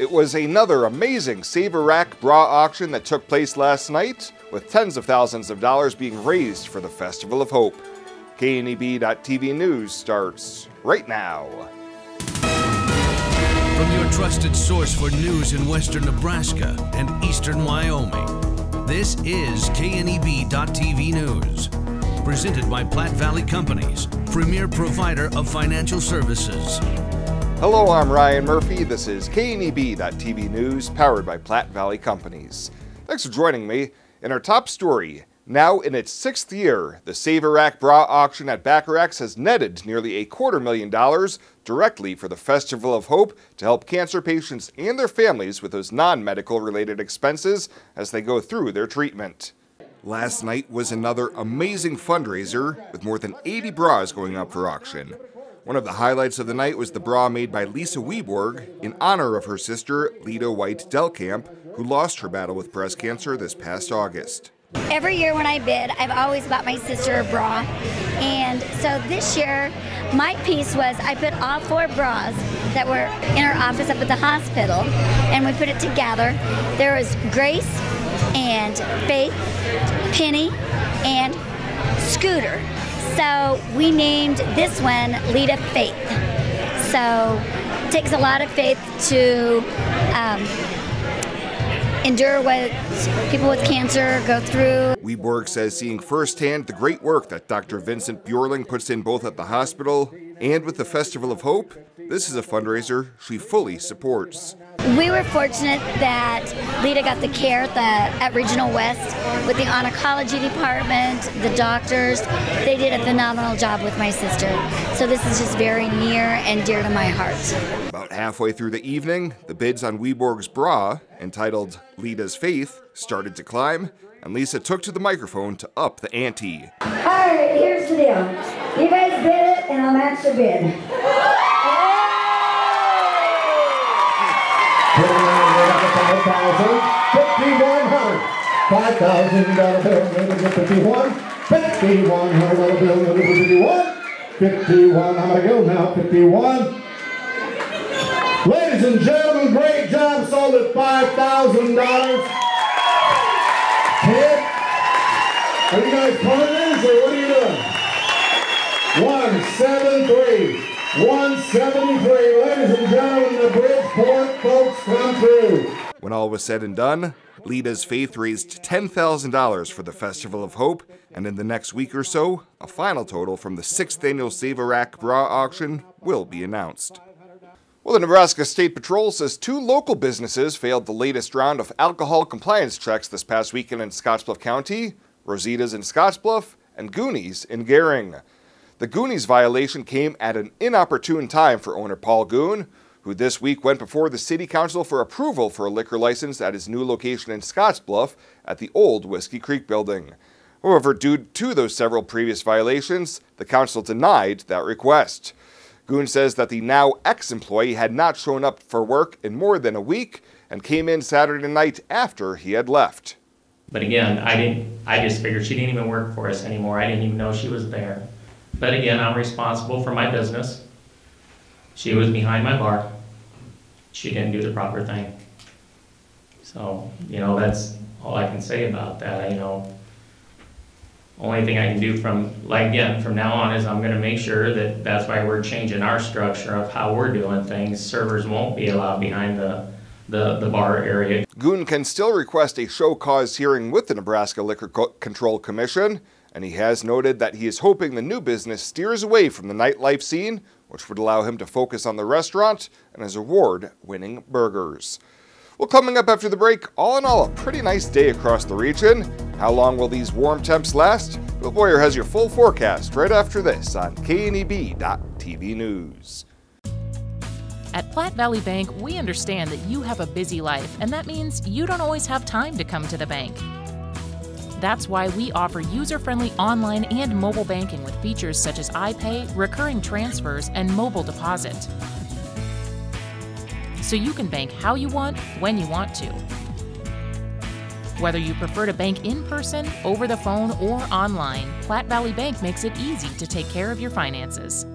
It was another amazing Save-A-Rack bra auction that took place last night, with tens of thousands of dollars being raised for the Festival of Hope. KNEB.TV News starts right now. From your trusted source for news in western Nebraska and eastern Wyoming, this is KNEB.TV News. Presented by Platte Valley Companies, premier provider of financial services. Hello, I'm Ryan Murphy. This is KNEB.TV News, powered by Platte Valley Companies. Thanks for joining me. In our top story, now in its 6th year, the Save-A-Rack bra auction at Backaracks has netted nearly $250,000 directly for the Festival of Hope to help cancer patients and their families with those non-medical related expenses as they go through their treatment. Last night was another amazing fundraiser with more than 80 bras going up for auction. One of the highlights of the night was the bra made by Lisa Weborg in honor of her sister, Lita White Delkamp, who lost her battle with breast cancer this past August. Every year when I bid, I've always bought my sister a bra. And so this year, my piece was I put all 4 bras that were in our office up at the hospital, and we put it together. There was Grace and Faith, Penny, and Scooter. So we named this one Lita Faith. So it takes a lot of faith to endure what people with cancer go through. Weborg says seeing firsthand the great work that Dr. Vincent Bjorling puts in both at the hospital and with the Festival of Hope, this is a fundraiser she fully supports. We were fortunate that Lita got the care at Regional West with the oncology department, the doctors. They did a phenomenal job with my sister. So this is just very near and dear to my heart. About halfway through the evening, the bids on Weborg's bra, entitled Lita's Faith, started to climb, and Lisa took to the microphone to up the ante. All right, here's the deal. You guys bid it, and I'll match the bid. $5,000 bill, number 51. $5,100 bill, number 51. 51, I'm gonna go now, 51. Ladies and gentlemen, great job, sold at $5,000. Ted, are you guys pulling this, or what are you doing? 173. 173, ladies and gentlemen, the Bridgeport folks come through. When all was said and done, Lita's Faith raised $10,000 for the Festival of Hope, and in the next week or so, a final total from the 6th annual Save-A-Rack bra auction will be announced. Well, the Nebraska State Patrol says 2 local businesses failed the latest round of alcohol compliance checks this past weekend in Scottsbluff County, Rosita's in Scottsbluff, and Goonies in Gering. The Goonies violation came at an inopportune time for owner Paul Goon, who this week went before the City Council for approval for a liquor license at his new location in Scottsbluff at the old Whiskey Creek building. However, due to those several previous violations, the council denied that request. Goon says that the now ex-employee had not shown up for work in more than a week and came in Saturday night after he had left. But again, I just figured she didn't even work for us anymore. I didn't even know she was there. But again, I'm responsible for my business. She was behind my bar. She didn't do the proper thing. So, that's all I can say about that. Only thing I can do from now on is I'm going to make sure that that's why we're changing our structure of how we're doing things. Servers won't be allowed behind the bar area. Goon can still request a show cause hearing with the Nebraska Liquor Control Commission, and he has noted that he is hoping the new business steers away from the nightlife scene, which would allow him to focus on the restaurant and his award-winning burgers. Well, coming up after the break, all in all, a pretty nice day across the region. How long will these warm temps last? Bill Boyer has your full forecast right after this on KNEB.TV News. At Platte Valley Bank, we understand that you have a busy life, and that means you don't always have time to come to the bank. That's why we offer user-friendly online and mobile banking with features such as iPay, recurring transfers, and mobile deposit. So you can bank how you want, when you want to. Whether you prefer to bank in person, over the phone, or online, Platte Valley Bank makes it easy to take care of your finances.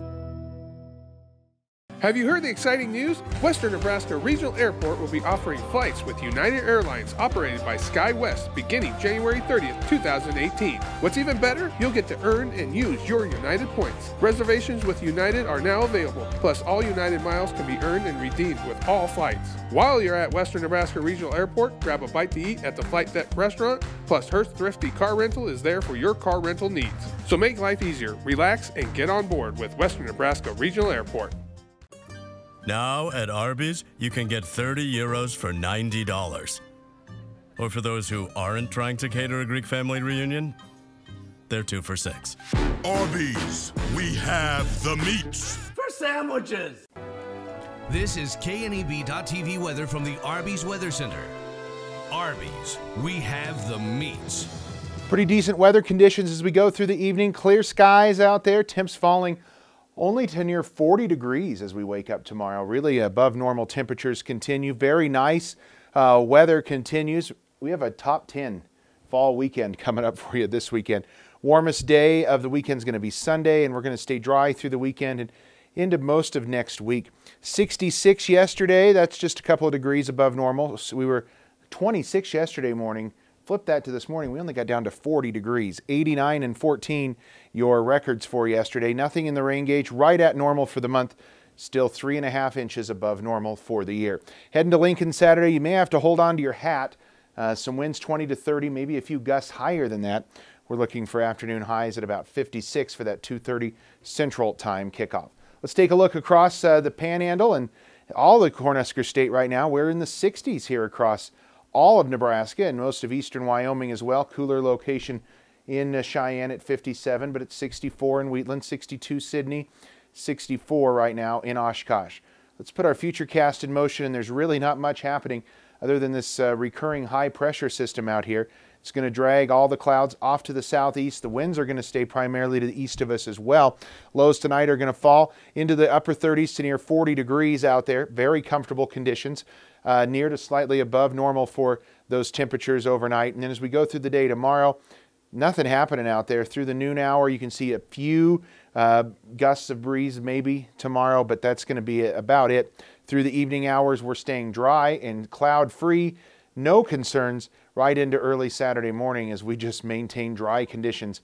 Have you heard the exciting news? Western Nebraska Regional Airport will be offering flights with United Airlines operated by SkyWest beginning January 30th, 2018. What's even better? You'll get to earn and use your United points. Reservations with United are now available, plus all United miles can be earned and redeemed with all flights. While you're at Western Nebraska Regional Airport, grab a bite to eat at the Flight Deck restaurant, plus Hearst Thrifty Car Rental is there for your car rental needs. So make life easier, relax, and get on board with Western Nebraska Regional Airport. Now at Arby's, you can get 30 euros for $90. Or for those who aren't trying to cater a Greek family reunion, they're 2 for $6. Arby's, we have the meats. For sandwiches. This is KNEB.TV weather from the Arby's Weather Center. Arby's, we have the meats. Pretty decent weather conditions as we go through the evening. Clear skies out there, temps falling only to near 40 degrees as we wake up tomorrow. Really above normal temperatures continue. Very nice weather continues. We have a top 10 fall weekend coming up for you this weekend. Warmest day of the weekend is going to be Sunday, and we're going to stay dry through the weekend and into most of next week. 66 yesterday. That's just a couple of degrees above normal. So we were 26 yesterday morning. Flip that to this morning, we only got down to 40 degrees. 89 and 14, your records for yesterday. Nothing in the rain gauge, right at normal for the month. Still 3.5 inches above normal for the year. Heading to Lincoln Saturday, you may have to hold on to your hat. Some winds 20 to 30, maybe a few gusts higher than that. We're looking for afternoon highs at about 56 for that 2:30 Central Time kickoff. Let's take a look across the Panhandle and all the Cornhusker State right now. We're in the 60s here across all of Nebraska and most of eastern Wyoming as well. Cooler location in Cheyenne at 57, but it's 64 in Wheatland, 62 Sidney, 64 right now in Oshkosh. Let's put our futurecast in motion, and there's really not much happening other than this recurring high pressure system out here. It's going to drag all the clouds off to the southeast. The winds are going to stay primarily to the east of us as well. Lows tonight are going to fall into the upper 30s to near 40 degrees out there. Very comfortable conditions. Near to slightly above normal for those temperatures overnight. And then as we go through the day tomorrow, nothing happening out there. Through the noon hour, you can see a few gusts of breeze maybe tomorrow, but that's going to be about it. Through the evening hours, we're staying dry and cloud-free. No concerns right into early Saturday morning as we just maintain dry conditions.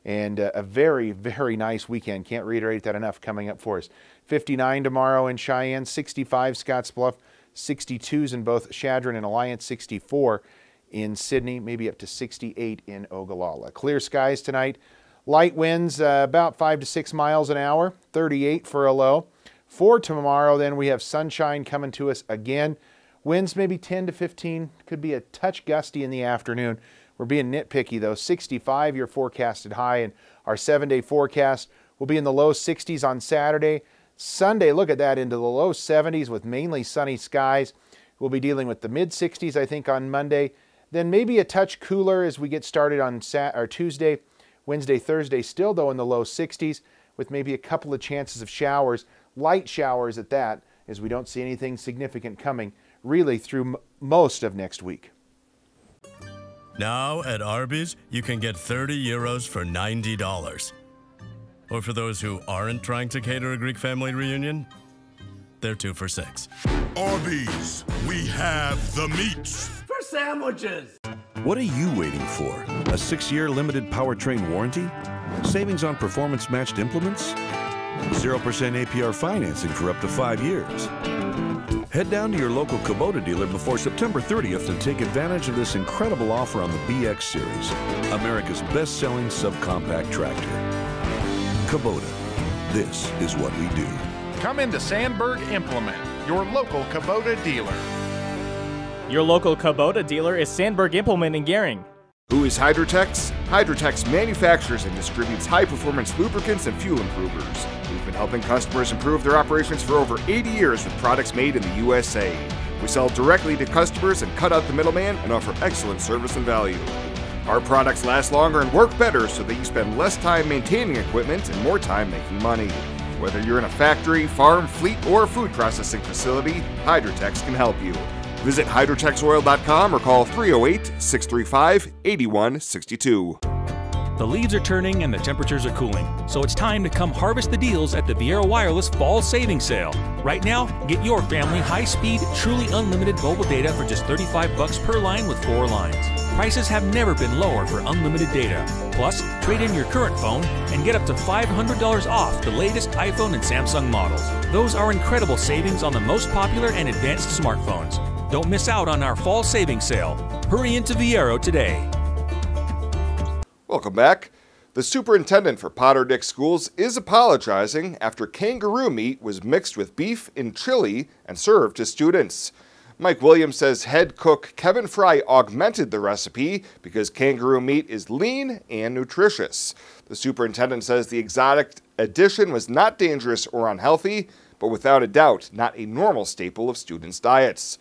And a very, very nice weekend. Can't reiterate that enough coming up for us. 59 tomorrow in Cheyenne, 65 Scottsbluff, 62s in both Chadron and Alliance, 64 in Sidney, maybe up to 68 in Ogallala. Clear skies tonight. Light winds about 5 to 6 miles an hour, 38 for a low. For tomorrow, then, we have sunshine coming to us again. Winds maybe 10 to 15, could be a touch gusty in the afternoon. We're being nitpicky, though. 65 your forecasted high, and our 7-day forecast will be in the low 60s on Saturday. Sunday, look at that, into the low 70s with mainly sunny skies. We'll be dealing with the mid-60s, I think, on Monday. Then maybe a touch cooler as we get started on Tuesday. Wednesday, Thursday, still, though, in the low 60s with maybe a couple of chances of showers, light showers at that, as we don't see anything significant coming really through most of next week. Now at Arby's, you can get 30 euros for $90. Or for those who aren't trying to cater a Greek family reunion, they're 2 for $6. Arby's, we have the meats. For sandwiches. What are you waiting for? A 6-year limited powertrain warranty? Savings on performance-matched implements? 0% APR financing for up to 5 years? Head down to your local Kubota dealer before September 30th and take advantage of this incredible offer on the BX Series, America's best-selling subcompact tractor. Kubota, this is what we do. Come into Sandberg Implement, your local Kubota dealer. Your local Kubota dealer is Sandberg Implement in Gering. Who is Hydrotex? Hydrotex manufactures and distributes high-performance lubricants and fuel improvers. We've been helping customers improve their operations for over 80 years with products made in the USA. We sell directly to customers and cut out the middleman and offer excellent service and value. Our products last longer and work better so that you spend less time maintaining equipment and more time making money. Whether you're in a factory, farm, fleet, or food processing facility, Hydrotex can help you. Visit hydrotexoil.com or call 308-635-8162. The leaves are turning and the temperatures are cooling, so it's time to come harvest the deals at the Viera Wireless Fall Savings Sale. Right now, get your family high-speed, truly unlimited mobile data for just $35 per line with 4 lines. Prices have never been lower for unlimited data. Plus, trade in your current phone and get up to $500 off the latest iPhone and Samsung models. Those are incredible savings on the most popular and advanced smartphones. Don't miss out on our Fall Savings Sale. Hurry into Viera today. Welcome back. The superintendent for Potter Dick Schools is apologizing after kangaroo meat was mixed with beef in chili and served to students. Mike Williams says head cook Kevin Fry augmented the recipe because kangaroo meat is lean and nutritious. The superintendent says the exotic addition was not dangerous or unhealthy, but without a doubt, not a normal staple of students' diets.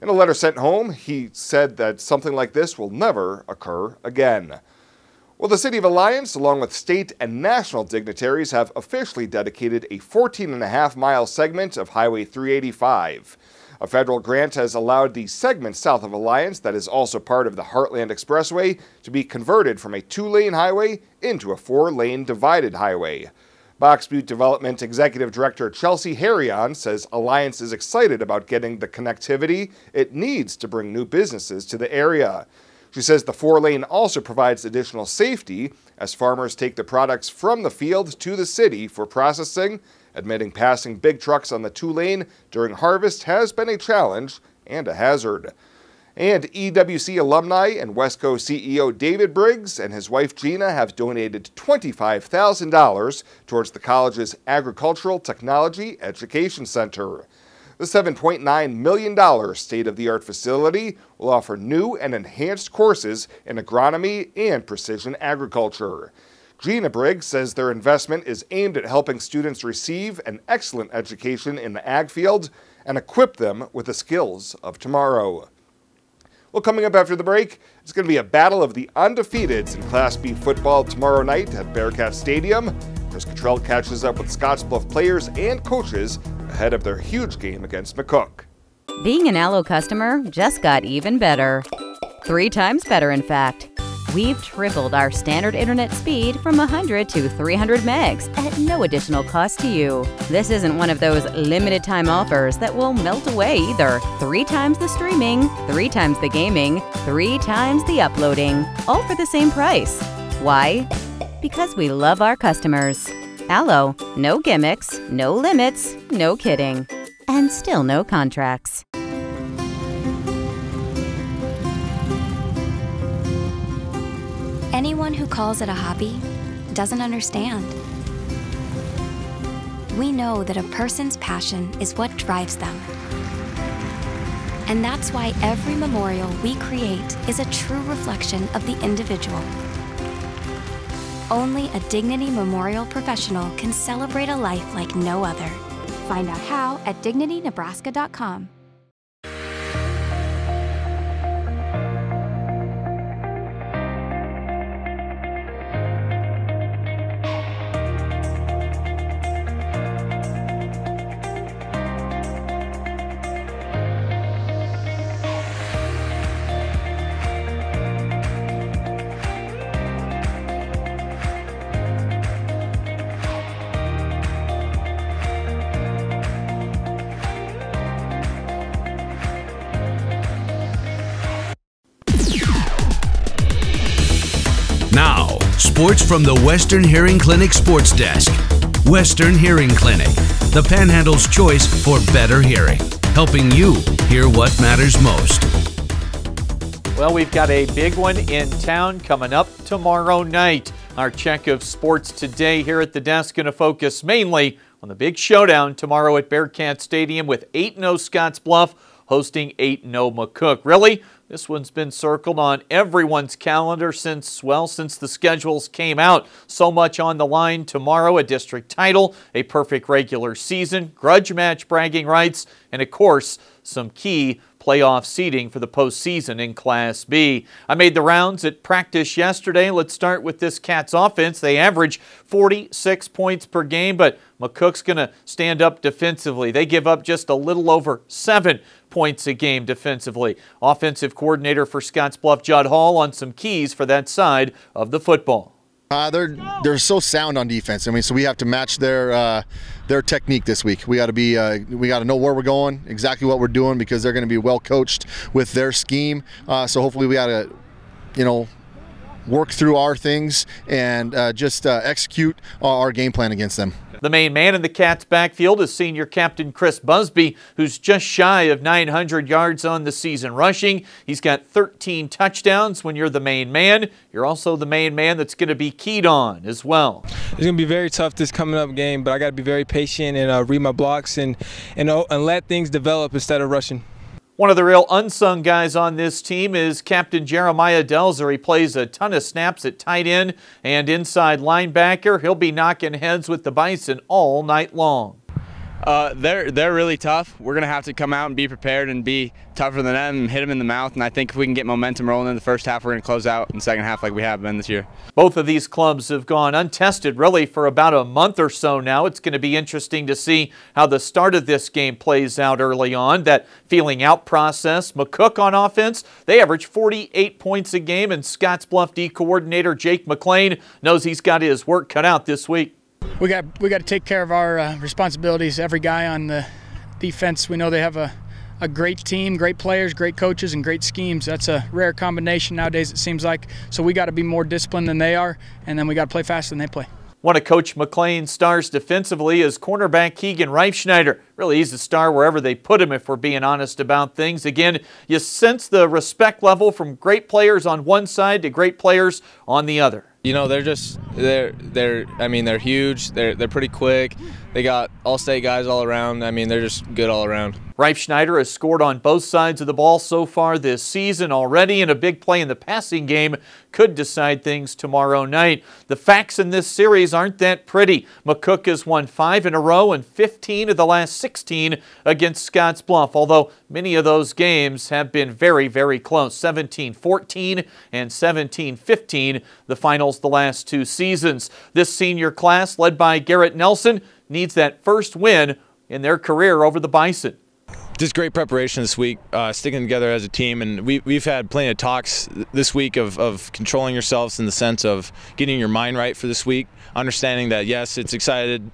In a letter sent home, he said that something like this will never occur again. Well, the City of Alliance, along with state and national dignitaries, have officially dedicated a 14.5-mile segment of Highway 385. A federal grant has allowed the segment south of Alliance, that is also part of the Heartland Expressway, to be converted from a 2-lane highway into a 4-lane divided highway. Box Butte Development Executive Director Chelsea Harrion says Alliance is excited about getting the connectivity it needs to bring new businesses to the area. She says the 4-lane also provides additional safety as farmers take the products from the field to the city for processing, admitting passing big trucks on the 2-lane during harvest has been a challenge and a hazard. And EWC alumni and Wesco CEO David Briggs and his wife Gina have donated $25,000 towards the college's Agricultural Technology Education Center. The $7.9 million state-of-the-art facility will offer new and enhanced courses in agronomy and precision agriculture. Gina Briggs says their investment is aimed at helping students receive an excellent education in the ag field and equip them with the skills of tomorrow. Well, coming up after the break, it's going to be a battle of the undefeateds in Class B football tomorrow night at Bearcat Stadium. Chris Cottrell catches up with Scottsbluff players and coaches ahead of their huge game against McCook. Being an Allo customer just got even better. 3 times better, in fact. We've tripled our standard internet speed from 100 to 300 megs at no additional cost to you. This isn't one of those limited time offers that will melt away either. 3 times the streaming, 3 times the gaming, 3 times the uploading, all for the same price. Why? Because we love our customers. Allo, no gimmicks, no limits, no kidding, and still no contracts. Anyone who calls it a hobby doesn't understand. We know that a person's passion is what drives them. And that's why every memorial we create is a true reflection of the individual. Only a Dignity Memorial professional can celebrate a life like no other. Find out how at dignitynebraska.com. Now, sports from the Western Hearing Clinic Sports Desk. Western Hearing Clinic, the Panhandle's choice for better hearing, helping you hear what matters most. Well, we've got a big one in town coming up tomorrow night. Our check of sports today here at the desk going to focus mainly on the big showdown tomorrow at Bearcat Stadium with 8-0 Scottsbluff hosting 8-0 McCook. Really? This one's been circled on everyone's calendar since the schedules came out. So much on the line tomorrow: a district title, a perfect regular season, grudge match bragging rights, and of course, some key playoff seeding for the postseason in Class B. I made the rounds at practice yesterday. Let's start with this Cats offense. They average 46 points per game, but McCook's going to stand up defensively. They give up just a little over 7 points a game defensively. Offensive coordinator for Scottsbluff, Judd Hall, on some keys for that side of the football. They're so sound on defense. I mean, so we have to match their technique this week. We got to know where we're going, exactly what we're doing, because they're going to be well coached with their scheme. So hopefully we got to, work through our things and just execute our game plan against them. The main man in the Cats' backfield is senior captain Chris Busby, who's just shy of 900 yards on the season rushing. He's got 13 touchdowns. When you're the main man, you're also the main man that's going to be keyed on as well. It's going to be very tough this coming up game, but I got to be very patient and read my blocks and let things develop instead of rushing. One of the real unsung guys on this team is Captain Jeremiah Delzer. He plays a ton of snaps at tight end and inside linebacker. He'll be knocking heads with the Bison all night long. They're really tough. We're going to have to come out and be prepared and be tougher than them and hit them in the mouth. And I think if we can get momentum rolling in the first half, we're going to close out in the second half like we have been this year. Both of these clubs have gone untested really for about a month or so now. It's going to be interesting to see how the start of this game plays out early on. That feeling out process. McCook on offense, they average 48 points a game, and Scotts Bluff D coordinator Jake McLean knows he's got his work cut out this week. We got to take care of our responsibilities. Every guy on the defense, we know they have a great team, great players, great coaches, and great schemes. That's a rare combination nowadays, it seems like. So we got to be more disciplined than they are, and then we got to play faster than they play. One of Coach McLean's stars defensively is cornerback Keegan Reifschneider. Really, he's a star wherever they put him, if we're being honest about things. Again, you sense the respect level from great players on one side to great players on the other. You know, they're huge. They're pretty quick. They got all-state guys all around. I mean, they're just good all around. Reifschneider has scored on both sides of the ball so far this season already, and a big play in the passing game could decide things tomorrow night. The facts in this series aren't that pretty. McCook has won 5 in a row and 15 of the last 16 against Scotts Bluff, although many of those games have been very, very close. 17-14 and 17-15, the finals the last 2 seasons. This senior class, led by Garrett Nelson, needs that first win in their career over the Bison. Just great preparation this week, sticking together as a team, and we've had plenty of talks this week of controlling yourselves in the sense of getting your mind right for this week, understanding that yes, it's exciting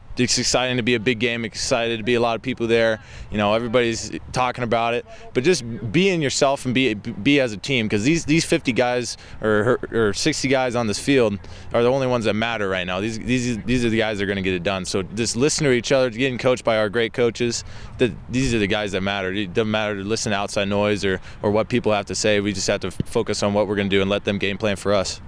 to be a big game, excited to be a lot of people there, you know, everybody's talking about it, but just being yourself and be as a team, because these 50 guys or 60 guys on this field are the only ones that matter right now. These are the guys that are going to get it done. So just listen to each other, getting coached by our great coaches. These are the guys that matter. It doesn't matter to listen to outside noise or what people have to say. We just have to focus on what we're going to do and let them game plan for us.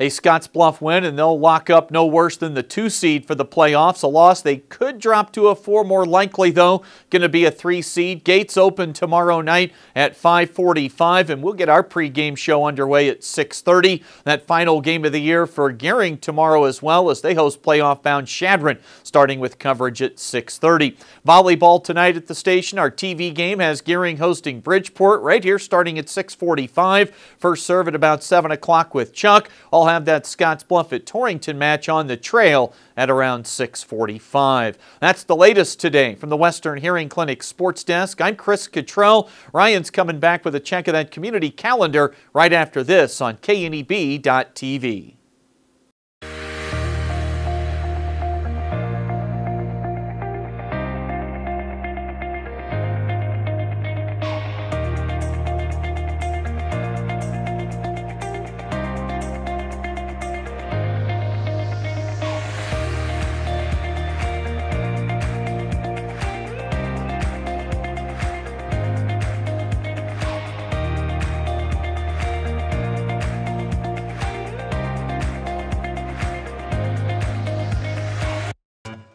A Scotts Bluff win, and they'll lock up no worse than the 2 seed for the playoffs. A loss they could drop to a 4, more likely though going to be a 3 seed. Gates open tomorrow night at 5:45, and we'll get our pregame show underway at 6:30. That final game of the year for Gering tomorrow as well, as they host playoff-bound Shadron, starting with coverage at 6:30. Volleyball tonight at the station. Our TV game has Gering hosting Bridgeport right here, starting at 6:45. First serve at about 7 o'clock with Chuck. I'll have that Scotts Bluff at Torrington match on the trail at around 6:45. That's the latest today from the Western Hearing Clinic Sports Desk. I'm Chris Cottrell. Ryan's coming back with a check of that community calendar right after this on KNEB.TV.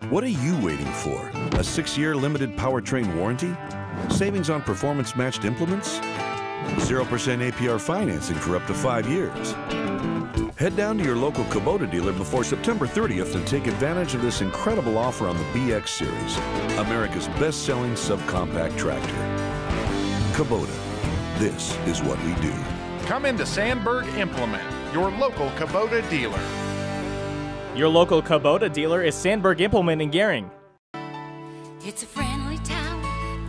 What are you waiting for? A 6-year limited powertrain warranty? Savings on performance-matched implements? 0% APR financing for up to 5 years? Head down to your local Kubota dealer before September 30th and take advantage of this incredible offer on the BX Series, America's best-selling subcompact tractor. Kubota, this is what we do. Come into Sandberg Implement, your local Kubota dealer. Your local Kubota dealer is Sandberg Implement in Gering. It's a friendly town,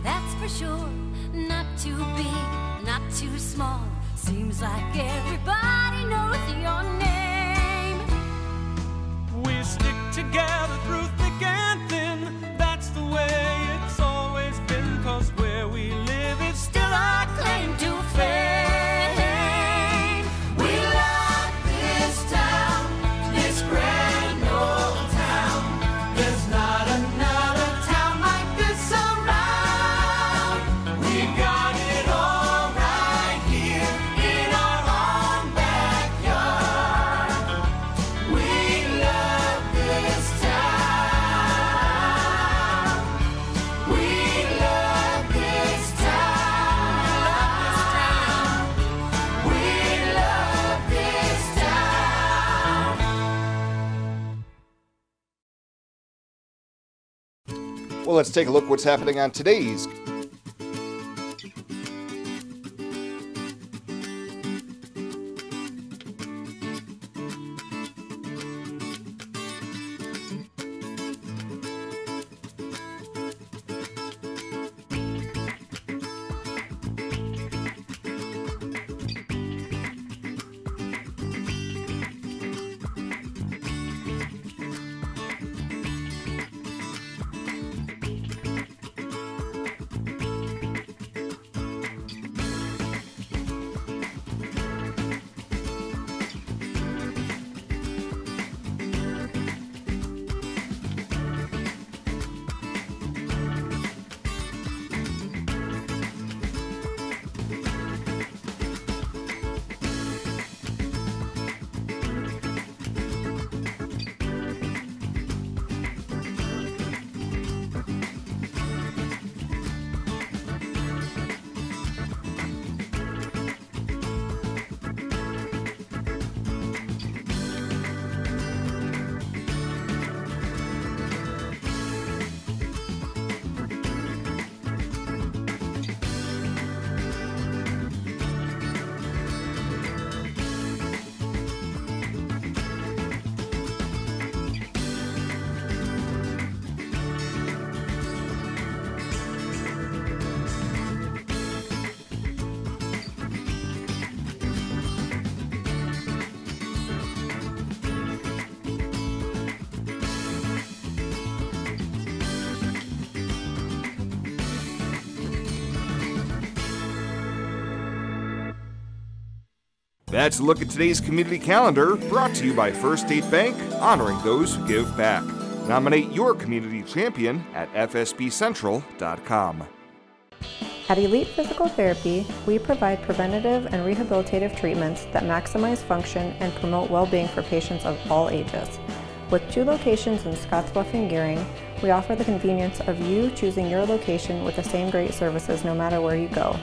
that's for sure. Not too big, not too small. Seems like everybody knows your name. together through thick and thin. That's the way it's always been, 'cause where we live is still our claim to fame. We love this town, this grand old town. There's not another town like this around. We've got it all right here in our own backyard. We love this town. We love this town. We love this town. Well, let's take a look what's happening on today's That's a look at today's community calendar, brought to you by First State Bank, honoring those who give back. Nominate your community champion at fsbcentral.com. At Elite Physical Therapy, we provide preventative and rehabilitative treatments that maximize function and promote well-being for patients of all ages. With 2 locations in Scottsbluff and Gearing, we offer the convenience of you choosing your location with the same great services no matter where you go.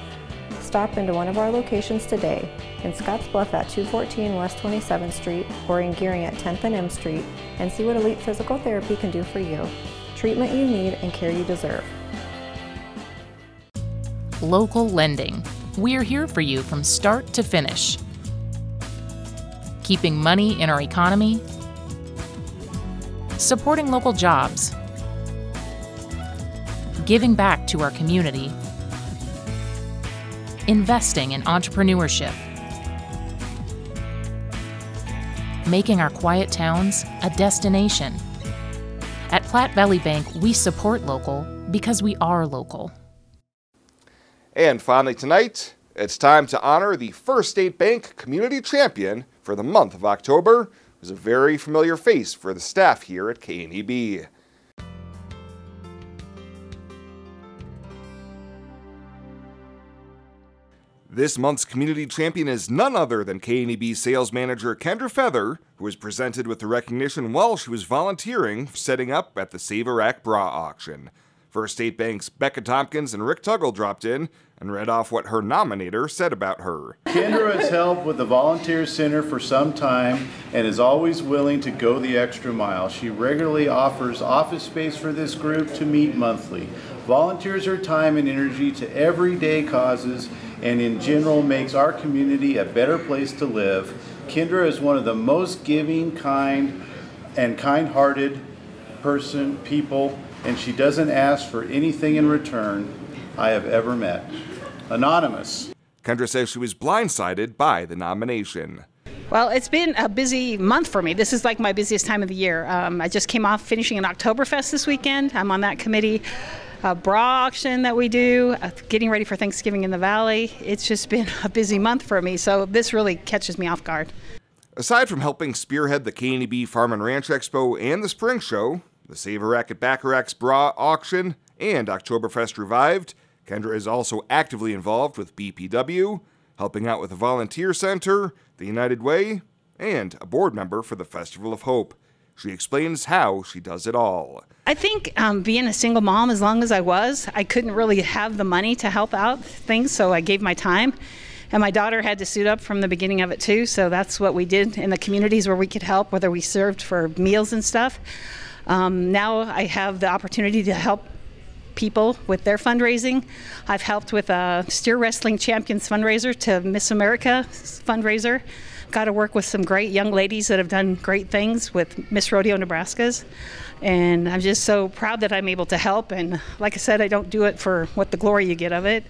Stop into one of our locations today, in Scottsbluff at 214 West 27th Street or in Gearing at 10th and M Street, and see what Elite Physical Therapy can do for you. Treatment you need and care you deserve. Local lending. We're here for you from start to finish. Keeping money in our economy, supporting local jobs, giving back to our community, investing in entrepreneurship, making our quiet towns a destination. At Platte Valley Bank, we support local because we are local. And finally tonight, it's time to honor the First State Bank Community Champion for the month of October, who's a very familiar face for the staff here at KNEB. This month's community champion is none other than KNEB sales manager Kendra Feather, who was presented with the recognition while she was volunteering setting up at the Save a Rack Bra auction. First State Bank's Becca Tompkins and Rick Tuggle dropped in and read off what her nominator said about her. Kendra has helped with the Volunteer Center for some time and is always willing to go the extra mile. She regularly offers office space for this group to meet monthly, volunteers her time and energy to everyday causes, and in general makes our community a better place to live. Kendra is one of the most giving, kind, and kind-hearted people, and she doesn't ask for anything in return I have ever met. Anonymous. Kendra says she was blindsided by the nomination. Well, it's been a busy month for me. This is like my busiest time of the year. I just came off finishing an Oktoberfest this weekend. I'm on that committee. A bra auction that we do, getting ready for Thanksgiving in the Valley. It's just been a busy month for me, so this really catches me off guard. Aside from helping spearhead the KNEB Farm and Ranch Expo and the Spring Show, the Save a Rack at Backaracks bra auction, and Oktoberfest Revived, Kendra is also actively involved with BPW, helping out with the Volunteer Center, the United Way, and a board member for the Festival of Hope. She explains how she does it all. I think being a single mom as long as I was, I couldn't really have the money to help out things, so I gave my time. And my daughter had to suit up from the beginning of it too, so that's what we did in the communities where we could help, whether we served for meals and stuff. Now I have the opportunity to help people with their fundraising. I've helped with a Steer Wrestling Champions fundraiser to Miss America fundraiser. Got to work with some great young ladies that have done great things with Miss Rodeo Nebraska's. And I'm just so proud that I'm able to help. And like I said, I don't do it for what the glory you get of it.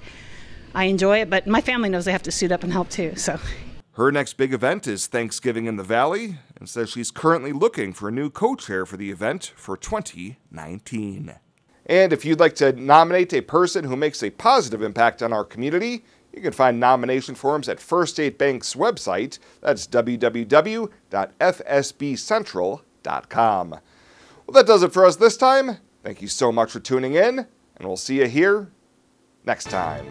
I enjoy it, but my family knows they have to suit up and help too. So. Her next big event is Thanksgiving in the Valley, and says she's currently looking for a new co-chair for the event for 2019. And if you'd like to nominate a person who makes a positive impact on our community, you can find nomination forms at First State Bank's website. That's www.fsbcentral.com. Well, that does it for us this time. Thank you so much for tuning in, and we'll see you here next time.